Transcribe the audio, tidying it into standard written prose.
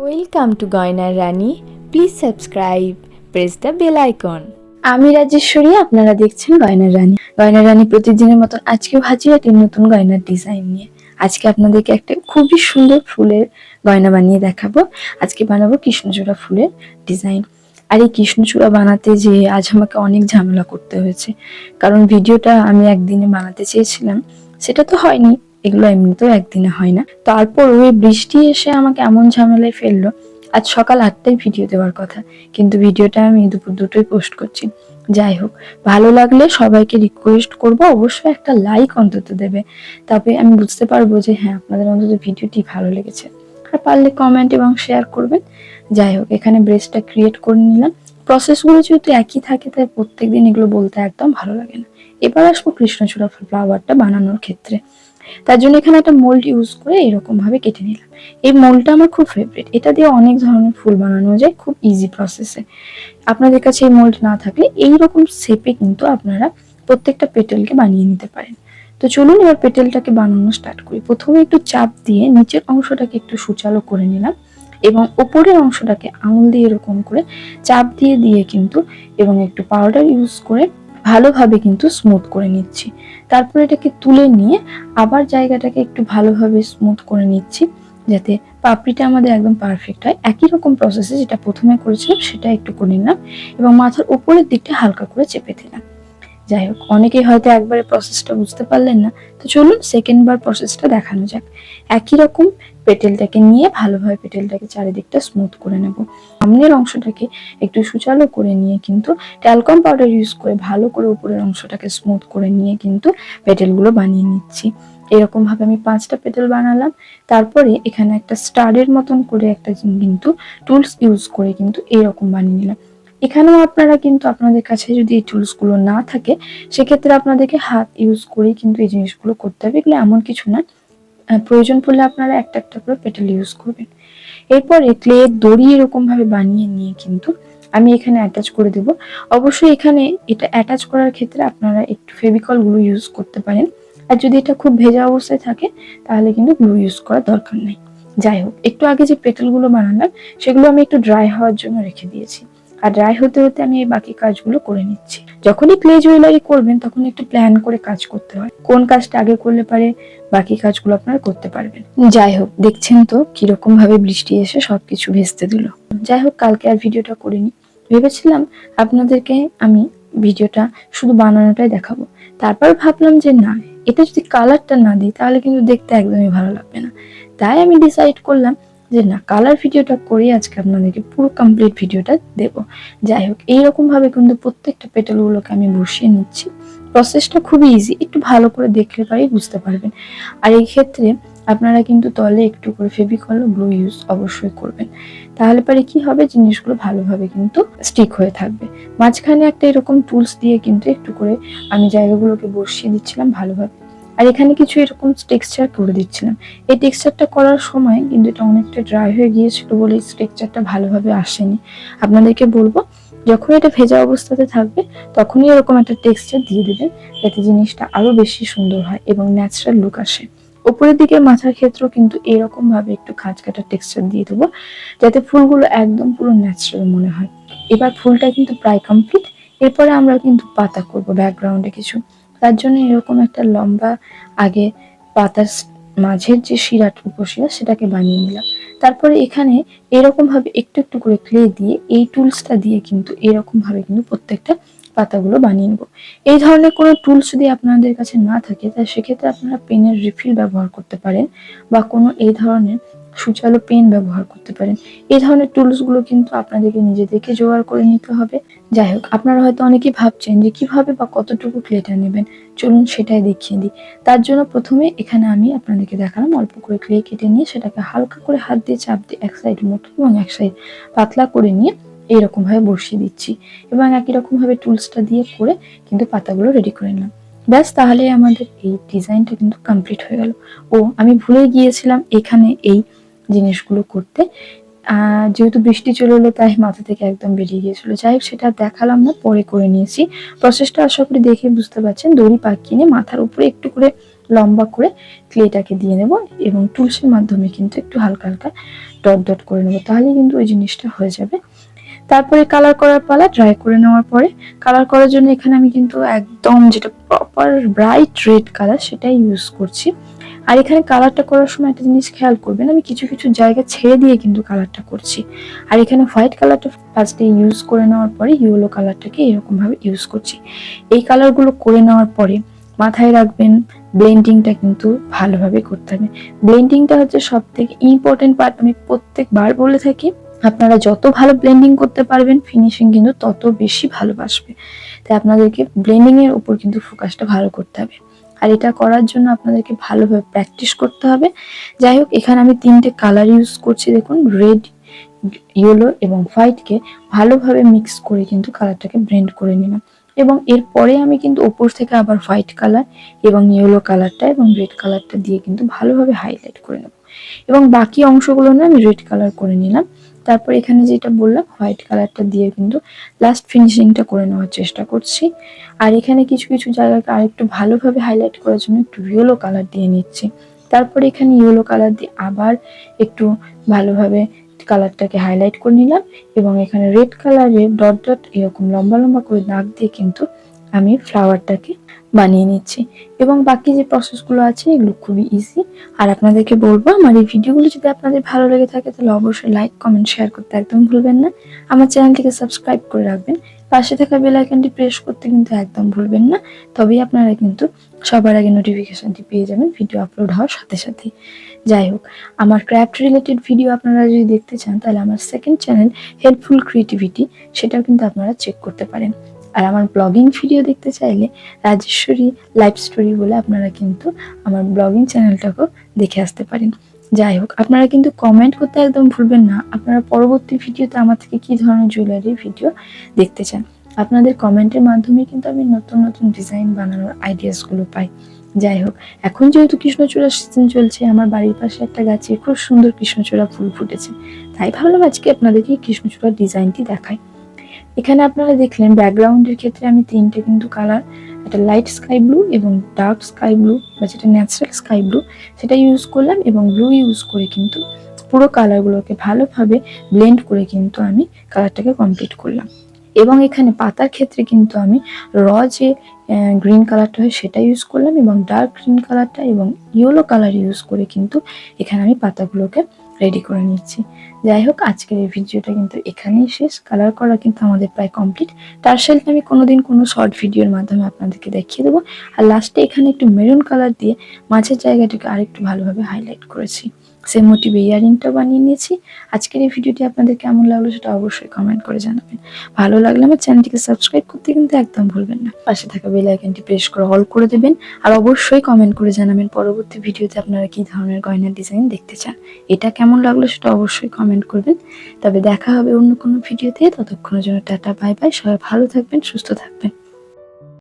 Welcome to গয়নার রানী। Please subscribe, press the bell icon. আমি রাজেশ্বরী, আপনারা দেখছেন গয়নার রানী। গয়নার রানী প্রতিদিনের মতন আজকেও হাজির একটি নতুন গয়নার ডিজাইন নিয়ে। আজকে আপনাদেরকে একটা খুবই সুন্দর ফুলের গয়না বানিয়ে দেখাবো। আজকে বানাবো কৃষ্ণচূড়া ফুলের ডিজাইন। আর এই কৃষ্ণচূড়া বানাতে যে আজ আমাকে অনেক ঝামেলা করতে হয়েছে, কারণ ভিডিওটা আমি একদিনে বানাতে চেয়েছিলাম, সেটা তো হয়নি। এগুলো এমনিতেও একদিনে হয় না। তারপর ওই বৃষ্টি এসে আমাকে এমন ঝামেলায় ফেললো। আজ সকাল 8টায় ভিডিও দেওয়ার কথা, কিন্তু ভিডিওটা আমি দুপুর 2টোয় পোস্ট করছি। যাই হোক, ভালো লাগলে সবাইকে রিকোয়েস্ট করব অবশ্যই একটা লাইক অন্তত দেবে, তবে আমি বুঝতে পারবো যে হ্যাঁ, আপনাদের অন্তত ভিডিওটি ভালো লেগেছে। আর পারলে কমেন্ট এবং শেয়ার করবেন। যাই হোক, এখানে ব্রেসটা ক্রিয়েট করে নিলাম। প্রসেসগুলো যেহেতু একই থাকে, তাই প্রত্যেকদিন এগুলো বলতে একদম ভালো লাগে না। এবার আসবো কৃষ্ণচূড়া ফ্লাওয়ারটা বানানোর ক্ষেত্রে। তার জন্য এখানে একটা মোল্ড ইউজ করে এরকম ভাবে কেটে নিলাম। এই মোল্ডটা আমার খুব ফেভারিট, এটা দিয়ে অনেক ধরনের ফুল বানানো যায় খুব ইজি প্রসেসে। আপনাদের কাছে এই মোল্ড না থাকলে এইরকম শেপে কিন্তু আপনারা প্রত্যেকটা পেটেলকে বানিয়ে নিতে পারেন। তো চলুন এবার পেটেলটাকে বানানো স্টার্ট করি। প্রথমে একটু চাপ দিয়ে নিচের অংশটাকে একটু সুচালো করে নিলাম, এবং ওপরের অংশটাকে আঙুল দিয়ে এরকম করে চাপ দিয়ে দিয়ে কিন্তু এবং একটু পাউডার ইউজ করে ভালোভাবে কিন্তু স্মুথ করে নিচ্ছি। তারপর এটাকে তুলে নিয়ে আবার জায়গাটাকে একটু ভালোভাবে স্মুথ করে নিচ্ছি, যাতে পাপড়িটা আমাদের একদম পারফেক্ট হয়। একই রকম প্রসেসে যেটা প্রথমে করেছিলাম সেটা একটু করে নিলাম, এবং মাথার উপরের দিকটা হালকা করে চেপে দিলাম। যাই হোক, অনেকেই হয়তো একবারে প্রসেসটা বুঝতে পারলেন না, তো চলুন সেকেন্ড বার প্রসেসটা দেখানো যাক। একই রকম পেটেলটাকে নিয়ে ভালোভাবে পেটেলটাকে চারিদিকটা স্মুথ করে নেব। সামনের অংশটাকে একটু সুচালো করে নিয়ে কিন্তু ট্যালকম পাউডার ইউজ করে ভালো করে উপরের অংশটাকে স্মুথ করে নিয়ে কিন্তু পেটেলগুলো বানিয়ে নিচ্ছি। এরকম ভাবে আমি 5টা পেটেল বানালাম। তারপরে এখানে একটা স্টারের মতন করে একটা কিন্তু টুলস ইউজ করে কিন্তু এরকম বানিয়ে নিলাম। এখানেও আপনারা কিন্তু আপনাদের কাছে যদি এই টুলস গুলো না থাকে, সেক্ষেত্রে আপনাদেরকে হাত ইউজ করে কিন্তু এই জিনিসগুলো করতে হবে। এগুলো এমন কিছু না, প্রয়োজন পড়লে আপনারা একটা একটা করে পেটেল ইউজ করবেন। এরপরে ক্লে দড়ি এরকম ভাবে বানিয়ে নিয়ে কিন্তু আমি এখানে অ্যাটাচ করে দেব। অবশ্যই এখানে এটা অ্যাটাচ করার ক্ষেত্রে আপনারা একটু ফেভিকল গ্লু ইউজ করতে পারেন, আর যদি এটা খুব ভেজা অবস্থায় থাকে তাহলে কিন্তু গ্লু ইউজ করার দরকার নেই। যাই হোক, একটু আগে যে পেটেলগুলো বানালাম সেগুলো আমি একটু ড্রাই হওয়ার জন্য রেখে দিয়েছি, আর ড্রাই হতে হতে আমি এই বাকি কাজগুলো করে নিচ্ছি। যখনই ক্লে জুয়েলারি করবেন তখন একটু প্ল্যান করে কাজ করতে হয়, কোন কাজটা আগে করলে পারে বাকি কাজগুলো আপনারা করতে পারবেন। যাই হোক, দেখছেন তো কিরকম ভাবে বৃষ্টি এসে সবকিছু ভেস্তে দিল। যাই হোক, কালকে আর ভিডিওটা করিনি, ভেবেছিলাম আপনাদেরকে আমি ভিডিওটা শুধু বানানোটাই দেখাবো। তারপর ভাবলাম যে না, এটা যদি কালারটা না দিই তাহলে কিন্তু দেখতে একদমই ভালো লাগবে না। তাই আমি ডিসাইড করলাম যে না, কালার ভিডিওটা করে আজকে আপনাদেরকে পুরো কমপ্লিট ভিডিওটা দেব। যাই হোক, এইরকম ভাবে কিন্তু প্রত্যেকটা পেটেলগুলোকে আমি বসিয়ে নিচ্ছি। প্রসেসটা খুবই ইজি, একটু ভালো করে দেখলে পারেই বুঝতে পারবেন। আর এই ক্ষেত্রে আপনারা কিন্তু তলে একটু করে ফেভিকল ও গ্লু ইউজ অবশ্যই করবেন, তাহলে পরে কি হবে, জিনিসগুলো ভালোভাবে কিন্তু স্টিক হয়ে থাকবে। মাঝখানে একটা এরকম টুলস দিয়ে কিন্তু একটু করে আমি জায়গাগুলোকে বসিয়ে দিচ্ছিলাম ভালোভাবে, আর এখানে কিছু এরকম টেক্সচার করে দিচ্ছিলাম। এই টেক্সচারটা করার সময় কিন্তু এটা অনেকটা ড্রাই হয়ে গিয়েছিল বলে এই টেক্সচারটা ভালোভাবে আসেনি। আপনাদেরকে বলবো, যখন এটা ভেজা অবস্থাতে থাকবে তখনই এরকম একটা টেক্সচার দিয়ে দেবেন, যাতে জিনিসটা আরো বেশি সুন্দর হয় এবং ন্যাচারাল লুক আসে। উপরের দিকে মাথার ক্ষেত্রেও কিন্তু এরকম ভাবে একটু খাঁজ কাটা টেক্সচার দিয়ে দেবো, যাতে ফুলগুলো একদম পুরো ন্যাচারাল মনে হয়। এবার ফুলটা কিন্তু প্রায় কমপ্লিট। এরপরে আমরা কিন্তু পাতা করব ব্যাকগ্রাউন্ডে কিছু। তার জন্য এরকম একটা লম্বা আগে পাতার মাঝের যে শিরাটা, উপশিরা, সেটাকে বানিয়ে নিলাম। তারপরে এখানে এরকম ভাবে একটু একটু করে ক্লে দিয়ে এই টুলসটা দিয়ে কিন্তু এরকম ভাবে কিন্তু প্রত্যেকটা পাতাগুলো বানিয়ে নেবো। এই ধরনের কোনো টুলস যদি আপনাদের কাছে না থাকে, তাহলে সেক্ষেত্রে আপনারা পেনের রিফিল ব্যবহার করতে পারেন, বা কোনো এই ধরনের সুচালো পেন ব্যবহার করতে পারেন। এই ধরনের টুলস গুলো কিন্তু আপনাদেরকে নিজেদেরকে জোগাড় করে নিতে হবে। যাই হোক, আপনারা হয়তো অনেকেই ভাবছেন যে কিভাবে বা কতটুকু ক্লেটা নেবেন, চলুন সেটাই দেখিয়ে দিই। তার জন্য প্রথমে এখানে আমি আপনাদেরকে দেখালাম অল্প করে ক্লে কেটে নিয়ে সেটাকে হালকা করে হাত দিয়ে চাপ দিয়ে এক সাইড মোটা এবং এক সাইড পাতলা করে নিয়ে এইরকম ভাবে বসিয়ে দিচ্ছি, এবং একই রকম ভাবে টুলসটা দিয়ে করে কিন্তু পাতাগুলো রেডি করে নিলাম। ব্যাস, তাহলে আমাদের এই ডিজাইনটা কিন্তু কমপ্লিট হয়ে গেল। ও আমি ভুলে গিয়েছিলাম এখানে এই জিনিসগুলো করতে, যেহেতু বৃষ্টি চলে এলো তাই মাথা থেকে একদম বেরিয়ে গিয়েছিল। যাই হোক, সেটা দেখালাম না, পরে করে নিয়েছি। প্রসেসটা আশা করি দেখে বুঝতে পারছেন। দড়ি পাকিয়ে নিয়ে মাথার উপরে একটু করে লম্বা করে ক্লেটাকে দিয়ে নেব এবং টুলসের মাধ্যমে কিন্তু একটু হালকা হালকা ডট ডট করে নেব, তাহলে কিন্তু ওই জিনিসটা হয়ে যাবে। তারপরে কালার করার পালা। ড্রাই করে নেওয়ার পরে কালার করার জন্য এখানে আমি কিন্তু একদম যেটা প্রপার ব্রাইট রেড কালার সেটাই ইউজ করছি। আর এখানে কালারটা করার সময় একটা জিনিস খেয়াল করবেন, আমি কিছু কিছু জায়গা ছেড়ে দিয়ে কিন্তু কালারটা করছি। আর এখানে হোয়াইট কালারটা ফার্স্টে ইউজ করে নেওয়ার পরে ইয়েলো কালারটাকে এরকম ভাবে ইউজ করছি। এই কালারগুলো করে নেওয়ার পরে মাথায় রাখবেন ব্লেন্ডিংটা কিন্তু ভালোভাবে করতে হবে। ব্লেন্ডিংটা হচ্ছে সব থেকে ইম্পর্টেন্ট পার্ট। আমি প্রত্যেকবার বলে থাকি, আপনারা যত ভালো ব্লেন্ডিং করতে পারবেন ফিনিশিং কিন্তু তত বেশি ভালোবাসবে। তাই আপনাদেরকে ব্লেন্ডিং এর উপর কিন্তু ফোকাসটা ভালো করতে হবে। আর এটা করার জন্য আপনাদেরকে ভালোভাবে প্র্যাকটিস করতে হবে। যাই হোক, এখানে আমি 3টে কালার ইউজ করছি। দেখুন, রেড, ইয়েলো এবং হোয়াইটকে ভালোভাবে মিক্স করে কিন্তু কালারটাকে ব্লেন্ড করে নিলাম। এবং এরপরে আমি কিন্তু উপর থেকে আবার হোয়াইট কালার এবং ইয়েলো কালারটা এবং রেড কালারটা দিয়ে কিন্তু ভালোভাবে হাইলাইট করে নেব। এবং বাকি অংশগুলো না আমি রেড কালার করে নিলাম। তারপর এখানে যেটা বললাম হোয়াইট কালারটা দিয়ে কিন্তু লাস্ট ফিনিশিংটা করে নেওয়ার চেষ্টা করছি। আর এখানে কিছু কিছু জায়গাকে আরেকটু ভালোভাবে হাইলাইট করার জন্য একটু ইয়েলো কালার দিয়ে নিচ্ছি। তারপরে এখানে ইয়েলো কালার দিয়ে আবার একটু ভালোভাবে কালারটাকে হাইলাইট করে নিলাম এবং এখানে রেড কালারের ডট ডট এরকম লম্বা লম্বা করে দাগ দিয়ে কিন্তু আমি ফ্লাওয়ারটাকে বানিয়ে নিচ্ছি। এবং বাকি যে প্রসেসগুলো আছে এগুলো খুবই ইজি। আর আপনাদেরকে বলবো, আমার এই ভিডিওগুলো যদি আপনাদের ভালো লেগে থাকে তাহলে অবশ্যই লাইক, কমেন্ট, শেয়ার করতে একদম ভুলবেন না। আমার চ্যানেলটিকে সাবস্ক্রাইব করে রাখবেন, পাশে থাকা বেল আইকনটি প্রেস করতে কিন্তু একদম ভুলবেন না। তবেই আপনারা কিন্তু সবার আগে নোটিফিকেশনটি পেয়ে যাবেন ভিডিও আপলোড হওয়ার সাথে সাথে। যাই হোক, আমার ক্রাফট রিলেটেড ভিডিও আপনারা যদি দেখতে চান তাহলে আমার সেকেন্ড চ্যানেল হেল্পফুল ক্রিয়েটিভিটি, সেটাও কিন্তু আপনারা চেক করতে পারেন। আর আমার ব্লগিং ভিডিও দেখতে চাইলে রাজেশ্বরী লাইফ স্টোরি বলে আপনারা কিন্তু আমার ব্লগিং চ্যানেলটাকেও দেখে আসতে পারেন। যাই হোক, আপনারা কিন্তু কমেন্ট করতে একদম ভুলবেন না আপনারা পরবর্তী ভিডিওতে আমার থেকে কি ধরনের জুয়েলারি ভিডিও দেখতে চান। আপনাদের কমেন্টের মাধ্যমে কিন্তু আমি নতুন নতুন ডিজাইন বানানোর আইডিয়াসগুলো পাই। যাই হোক, এখন যেহেতু কৃষ্ণচূড়ার সিজন চলছে, আমার বাড়ির পাশে একটা গাছে খুব সুন্দর কৃষ্ণচূড়া ফুল ফুটেছে, তাই ভাবলাম আজকে আপনাদেরকে কৃষ্ণচূড়ার ডিজাইনটি দেখাই। এখানে আপনারা দেখলেন ব্যাকগ্রাউন্ডের ক্ষেত্রে আমি 3টে কিন্তু কালার, একটা লাইট স্কাই ব্লু এবং ডার্ক স্কাই ব্লু বা যেটা ন্যাচারাল স্কাই ব্লু সেটা ইউজ করলাম এবং ব্লু ইউজ করে কিন্তু পুরো কালারগুলোকে ভালোভাবে ব্লেন্ড করে কিন্তু আমি কালারটাকে কমপ্লিট করলাম। এবং এখানে পাতার ক্ষেত্রে কিন্তু আমি যে গ্রিন কালারটা হয় সেটা ইউজ করলাম এবং ডার্ক গ্রিন কালারটা এবং ইয়েলো কালার ইউজ করে কিন্তু এখানে আমি পাতাগুলোকে রেডি করে নিচ্ছি। যাই হোক, আজকের এই ভিডিওটা কিন্তু এখানেই শেষ। কালার করা কিন্তু আমাদের প্রায় কমপ্লিট। তার সাথে আমি কোনোদিন কোনো শর্ট ভিডিওর মাধ্যমে আপনাদেরকে দেখিয়ে দেবো। আর লাস্টে এখানে একটু মেরুন কালার দিয়ে মাঝের জায়গাটাকে আরেকটু ভালোভাবে হাইলাইট করেছি। সেম মোটিভে ইয়ারিংটা বানিয়ে নিয়েছি। আজকের এই ভিডিওটি আপনাদের কেমন লাগলো সেটা অবশ্যই কমেন্ট করে জানাবেন। ভালো লাগলে আমার চ্যানেলটিকে সাবস্ক্রাইব করতে কিন্তু একদম ভুলবেন না, পাশে থাকা বেল আইকনটি প্রেস করে অল করে দেবেন। আর অবশ্যই কমেন্ট করে জানাবেন পরবর্তী ভিডিওতে আপনারা কি ধরনের গয়নার ডিজাইন দেখতে চান। এটা কেমন লাগলো সেটা অবশ্যই কমেন্ট করবেন। তবে দেখা হবে অন্য কোনো ভিডিওতে। ততক্ষণের জন্য টাটা, বাই বাই। সবাই ভালো থাকবেন, সুস্থ থাকবেন।